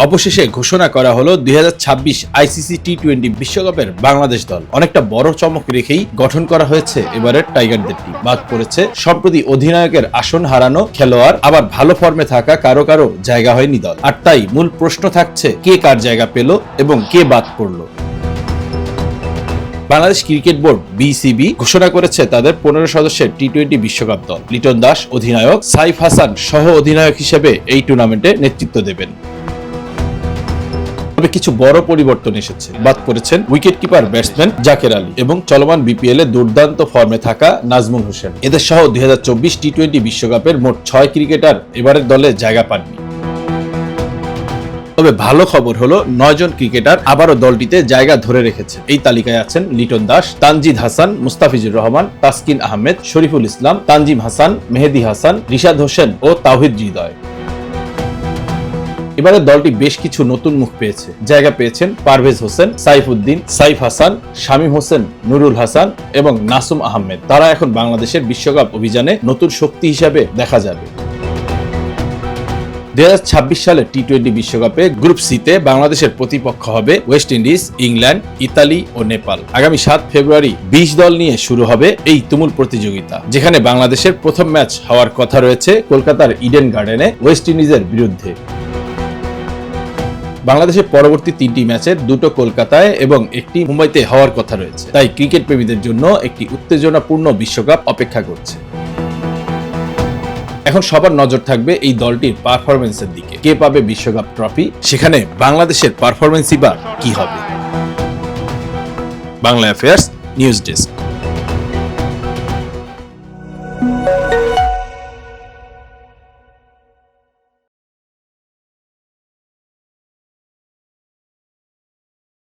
অবশেষে ঘোষণা করা হলো 2026 আইসিসি টি-20 বিশ্বকাপের বাংলাদেশ দল। অনেকটা বড় চমক রেখেই গঠন করা হয়েছে এবারের টাইগারদের টিম। বাদ পড়েছে সম্প্রতি অধিনায়কের আসন হারানো খেলোয়াড়, আবার ভালো ফর্মে থাকা কারো জায়গা হয়নি দল। আর তাই মূল প্রশ্ন থাকছে কে কার জায়গা পেল এবং কে বাদ পড়ল। বাংলাদেশ ক্রিকেট বোর্ড বিসিবি ঘোষণা করেছে তাদের 15 সদস্যের টি-20 বিশ্বকাপ দল। লিটন দাস অধিনায়ক, সাইফ হাসান সহ অধিনায়ক হিসেবে এই টুর্নামেন্টে নেতৃত্ব দেবেন। তবে কিছু বড় পরিবর্তন এসেছে। বাদ পড়েছেন wicket keeper batsman Jaker Ali এবং চলমান বিপিএল এ দুর্দান্ত ফর্মে থাকা নাজমুল হোসেন। এদের সহ 2024 টি-20 বিশ্বকাপের মোট 6 ক্রিকেটার এবারের দলে জায়গা পাননি। তবে ভালো খবর হলো 9 জন ক্রিকেটার আবারও দলটিতে জায়গা ধরে রেখেছে। এই তালিকায় আছেন লিটন দাস, তানজিদ হাসান, মুস্তাফিজুর রহমান, তাসকিন আহমেদ, শরীফুল ইসলাম, তানজিম হাসান, মেহেদী হাসান, রিশাদ হোসেন ও তাওহিদ হৃদয়। এবারে দলটি বেশ কিছু নতুন মুখ পেয়েছে। জায়গা পেয়েছেন পারভেজ হোসেন, সাইফুদ্দিন, সাইফ হাসান, শামীম হোসেন, নুরুল হাসান এবং নাসুম আহমেদ। তারা এখন বাংলাদেশের বিশ্বকাপ অভিযানে নতুন শক্তি হিসাবে দেখা যাবে। 2026 সালের টি-20 বিশ্বকাপে গ্রুপ সিতে বাংলাদেশের প্রতিপক্ষ হবে ওয়েস্ট ইন্ডিজ, ইংল্যান্ড, ইতালি ও নেপাল। আগামী 7 ফেব্রুয়ারি 20 দল নিয়ে শুরু হবে এই তুমুল প্রতিযোগিতা, যেখানে বাংলাদেশের প্রথম ম্যাচ হওয়ার কথা রয়েছে কলকাতার ইডেন গার্ডেনে ওয়েস্ট ইন্ডিজের বিরুদ্ধে। বাংলাদেশের পরবর্তী 3টি ম্যাচের 2টো কলকাতায় এবং 1টি মুম্বাইতে হওয়ার কথা রয়েছে। তাই ক্রিকেট প্রেমীদের জন্য একটি উত্তেজনাপূর্ণ বিশ্বকাপ অপেক্ষা করছে। এখন সবার নজর থাকবে এই দলটির পারফরম্যান্সের দিকে। কে পাবে বিশ্বকাপ ট্রফি, সেখানে বাংলাদেশের পারফরম্যান্সই বা কি হবে। Bangla affairs news desk.